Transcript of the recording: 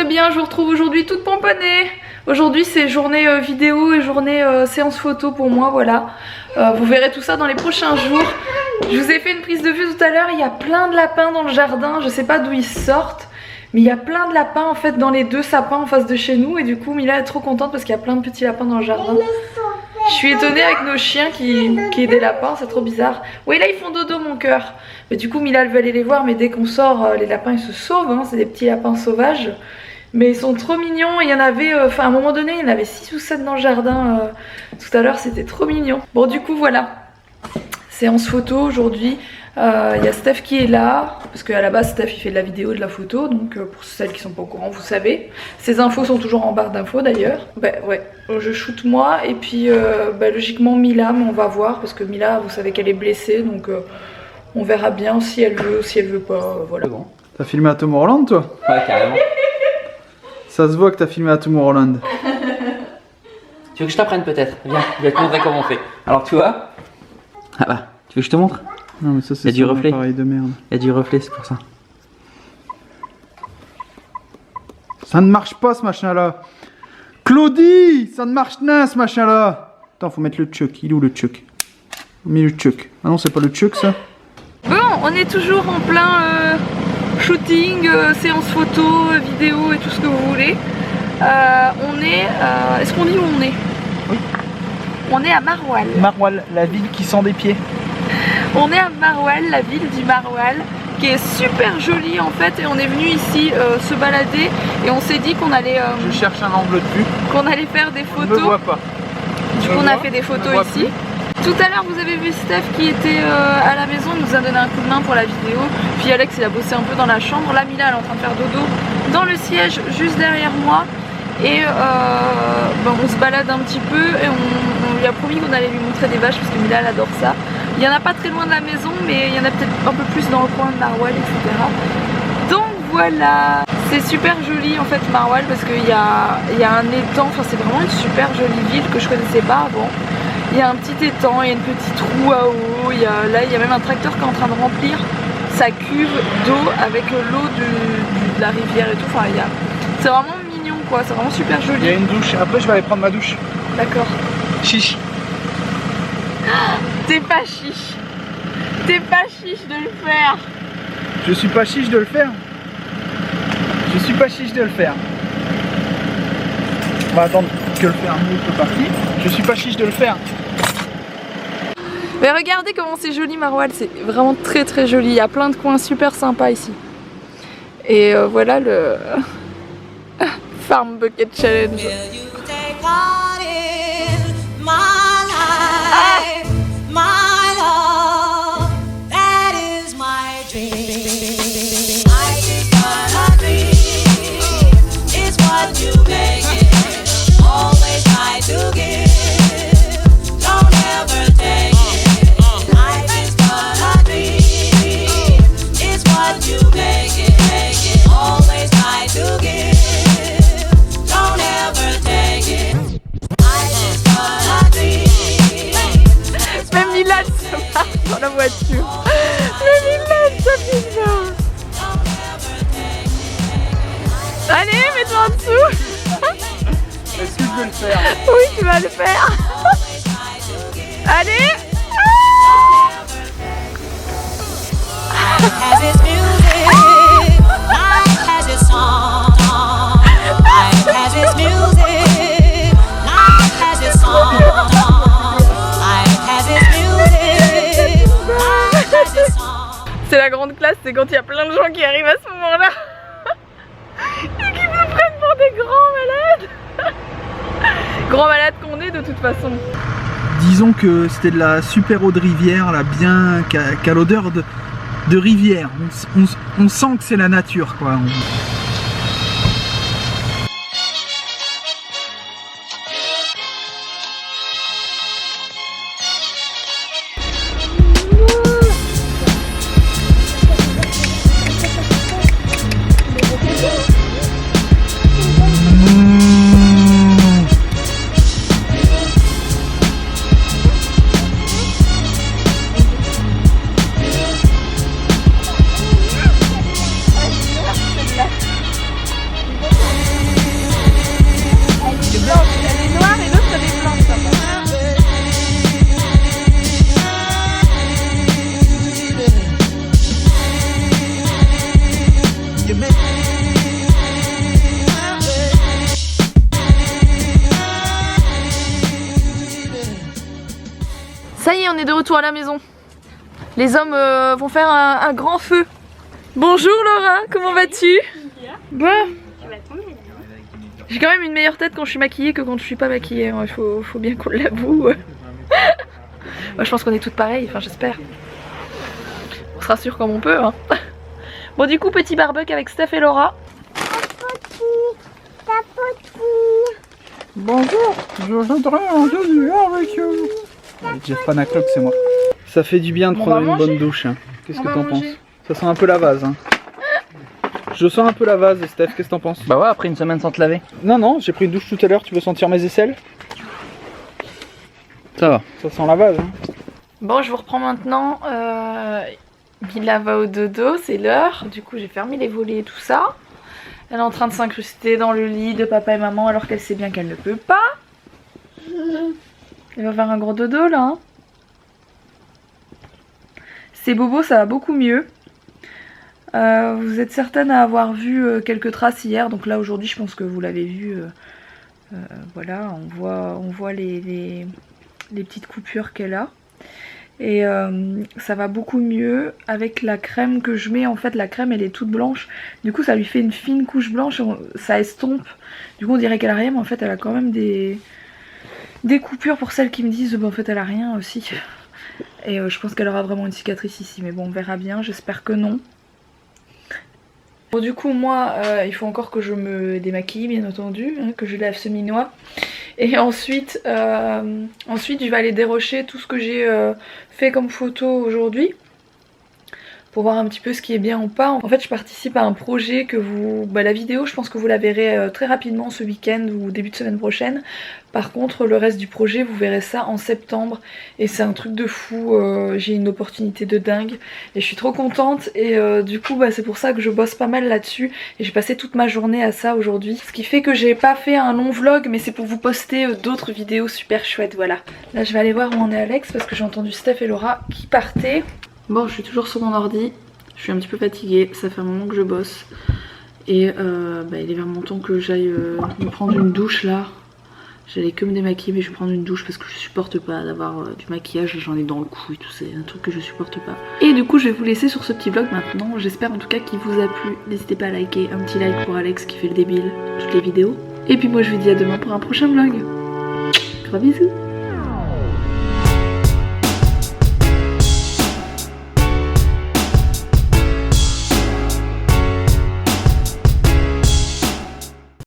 bien, je vous retrouve aujourd'hui toute pomponnée. Aujourd'hui c'est journée vidéo et journée séance photo pour moi, voilà. Vous verrez tout ça dans les prochains jours. Je vous ai fait une prise de vue tout à l'heure, il y a plein de lapins dans le jardin, je sais pas d'où ils sortent. Mais il y a plein de lapins en fait dans les deux sapins en face de chez nous. Et du coup Mila est trop contente parce qu'il y a plein de petits lapins dans le jardin. Je suis étonnée avec nos chiens qui aient des lapins, c'est trop bizarre. Oui là ils font dodo mon cœur. Mais du coup Mila elle veut aller les voir, mais dès qu'on sort les lapins ils se sauvent, hein. C'est des petits lapins sauvages. Mais ils sont trop mignons, il y en avait, à un moment donné il y en avait 6 ou 7 dans le jardin tout à l'heure, c'était trop mignon. Bon du coup voilà, séance photo aujourd'hui. Il y a Steph qui est là, parce qu'à la base Steph il fait de la vidéo et de la photo, donc pour celles qui sont pas au courant vous savez. Ces infos sont toujours en barre d'infos d'ailleurs. Bah ouais, je shoot moi et puis logiquement Mila, mais on va voir parce que Mila vous savez qu'elle est blessée, donc on verra bien si elle veut ou si elle veut pas, voilà. Bon. T'as filmé à Tomorrowland toi? Ouais carrément. Ça se voit que t'as filmé à Tomorrowland. Tu veux que je t'apprenne peut-être? Viens, je vais te montrer comment on fait. Alors tu vois? Ah bah, tu veux que je te montre? Non mais ça c'est du reflet. Pareil de merde. Il y a du reflet, c'est pour ça. Ça ne marche pas ce machin là. Claudie, ça ne marche pas ce machin là. Attends, faut mettre le chuck. Il est où le chuck? On met le chuck. Ah non, c'est pas le chuck ça. Bon, on est toujours en plein shooting, séance photo, vidéo et tout ce que vous voulez. On est... Est-ce qu'on dit où on est? Oui. On est à Marwal. Marwal, la ville qui sent des pieds. On est à Marwal, la ville du Marwal, qui est super jolie en fait, et on est venu ici se balader et on s'est dit qu'on allait... Je cherche un angle de vue. Qu'on allait faire des photos. On ne me voit pas. Du coup on a fait des photos ici. Tout à l'heure vous avez vu Steph qui était à la maison, il nous a donné un coup de main pour la vidéo. Puis Alex il a bossé un peu dans la chambre. Là Mila elle est en train de faire dodo dans le siège juste derrière moi. Et on se balade un petit peu et on lui a promis qu'on allait lui montrer des vaches parce que Mila elle adore ça. Il n'y en a pas très loin de la maison, mais il y en a peut-être un peu plus dans le coin de Marwal, etc. Donc voilà, c'est super joli en fait Marwal parce qu'il y a un étang, enfin c'est vraiment une super jolie ville que je connaissais pas avant. Il y a un petit étang, il y a une petite roue à eau, là il y a même un tracteur qui est en train de remplir sa cuve d'eau avec l'eau de la rivière et tout. Enfin, c'est vraiment mignon quoi, c'est vraiment super joli. Il y a une douche, après je vais aller prendre ma douche. D'accord. Chiche. T'es pas chiche. T'es pas chiche de le faire. Je suis pas chiche de le faire. Je suis pas chiche de le faire. On va attendre que le fermier soit parti. Je suis pas chiche de le faire. Mais regardez comment c'est joli Marwal, c'est vraiment très très joli. Il y a plein de coins super sympas ici. Et voilà le Farm Bucket Challenge. Dans la voiture. Le limite, ça fait ça. Allez, mets-toi en dessous. Est-ce que je vais le faire? Oui, tu vas le faire. Allez. C'est la grande classe, c'est quand il y a plein de gens qui arrivent à ce moment-là et qui me prennent pour des grands malades. Grands malades qu'on est de toute façon. Disons que c'était de la super eau de rivière, là, bien qu'à l'odeur de rivière. On sent que c'est la nature, quoi. là. on est de retour à la maison. Les hommes vont faire un grand feu. Bonjour Laura, comment vas-tu? Bon. J'ai quand même une meilleure tête quand je suis maquillée que quand je suis pas maquillée. Il faut bien qu'on l'avoue. Moi, je pense qu'on est toutes pareilles, enfin j'espère. On se rassure comme on peut. Hein. Bon du coup, petit barbecue avec Steph et Laura. Bonjour, je voudrais un demi avec eux. Jeff Panaclock, c'est moi. Ça fait du bien de prendre une bonne douche. Hein. Qu'est-ce que t'en penses? Ça sent un peu la vase. Hein. Je sens un peu la vase, Steph, qu'est-ce que t'en penses? Bah ouais, après une semaine sans te laver. Non, j'ai pris une douche tout à l'heure, tu veux sentir mes aisselles? Ça va. Ça sent la vase. Hein. Bon, je vous reprends maintenant. Mila va au dodo, c'est l'heure. Du coup, j'ai fermé les volets et tout ça. Elle est en train de s'incruster dans le lit de papa et maman alors qu'elle sait bien qu'elle ne peut pas. Elle va faire un gros dodo là. Hein. C'est bobo, ça va beaucoup mieux. Vous êtes certaine à avoir vu quelques traces hier, donc là aujourd'hui je pense que vous l'avez vu. Voilà, on voit les petites coupures qu'elle a. Et ça va beaucoup mieux avec la crème que je mets. En fait la crème elle est toute blanche, du coup ça lui fait une fine couche blanche, ça estompe. Du coup on dirait qu'elle a rien, mais en fait elle a quand même des coupures pour celles qui me disent bah, en fait elle a rien aussi. Et je pense qu'elle aura vraiment une cicatrice ici, mais bon on verra bien, j'espère que non. Bon du coup moi il faut encore que je me démaquille bien entendu, hein, que je lave ce minois. Et ensuite je vais aller dérocher tout ce que j'ai fait comme photo aujourd'hui. Pour voir un petit peu ce qui est bien ou pas. En fait je participe à un projet que vous... la vidéo je pense que vous la verrez très rapidement ce week-end ou début de semaine prochaine. Par contre le reste du projet vous verrez ça en septembre. Et c'est un truc de fou, j'ai une opportunité de dingue. Et je suis trop contente et du coup c'est pour ça que je bosse pas mal là-dessus. Et j'ai passé toute ma journée à ça aujourd'hui. Ce qui fait que j'ai pas fait un long vlog, mais c'est pour vous poster d'autres vidéos super chouettes, voilà. Là je vais aller voir où en est Alex parce que j'ai entendu Steph et Laura qui partaient. Bon, je suis toujours sur mon ordi, je suis un petit peu fatiguée, ça fait un moment que je bosse. Et il est vraiment temps que j'aille me prendre une douche là. J'allais que me démaquiller, mais je vais prendre une douche parce que je supporte pas d'avoir du maquillage, j'en ai dans le cou et tout, c'est un truc que je supporte pas. Et du coup je vais vous laisser sur ce petit vlog maintenant, j'espère en tout cas qu'il vous a plu. N'hésitez pas à liker, un petit like pour Alex qui fait le débile toutes les vidéos. Et puis moi je vous dis à demain pour un prochain vlog. Gros bisous.